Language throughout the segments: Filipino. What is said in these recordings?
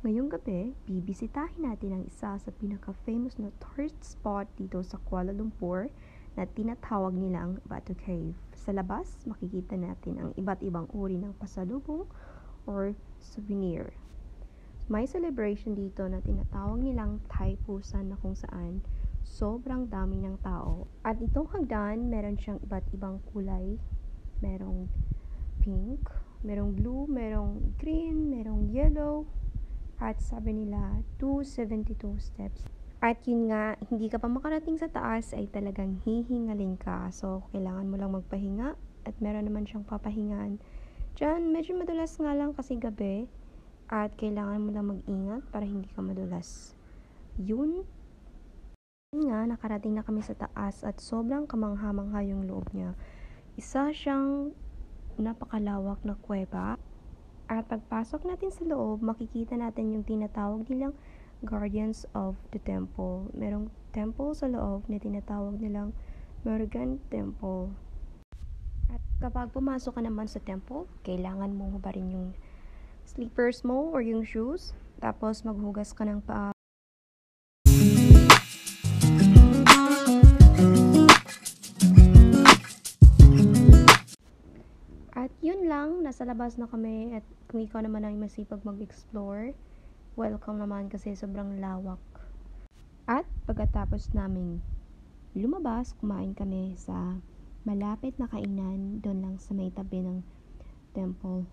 Ngayong gabi, bibisitahin natin ang isa sa pinaka-famous na tourist spot dito sa Kuala Lumpur na tinatawag nilang Batu Cave. Sa labas, makikita natin ang iba't ibang uri ng pasalubong or souvenir. May celebration dito na tinatawag nilang Thaipusam na kung saan sobrang dami ng tao. At itong hagdan, meron siyang iba't ibang kulay. Merong pink, merong blue, merong green, merong yellow, at sabi nila 272 steps. At yun nga, hindi ka pa makarating sa taas ay talagang hihingalin ka. So, kailangan mo lang magpahinga at meron naman siyang papahingaan. Diyan, medyo madulas nga lang kasi gabi at kailangan mo lang mag-ingat para hindi ka madulas. Yun nga, nakarating na kami sa taas at sobrang kamangha-mangha yung loob niya. Isa siyang napakalawak na kuweba. At pagpasok natin sa loob, makikita natin yung tinatawag nilang Guardians of the Temple. Merong temple sa loob na tinatawag nilang Murugan Temple. At kapag pumasok ka naman sa temple, kailangan mong hubarin yung slippers mo or yung shoes. Tapos maghugas ka ng paa. At yun lang, nasa labas na kami at kung ikaw naman ay masipag mag-explore, welcome naman kasi sobrang lawak. At pagkatapos naming lumabas, kumain kami sa malapit na kainan doon lang sa may tabi ng temple.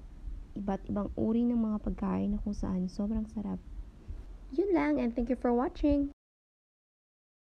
Iba't ibang uri ng mga pagkain na kung saan sobrang sarap. Yun lang and thank you for watching!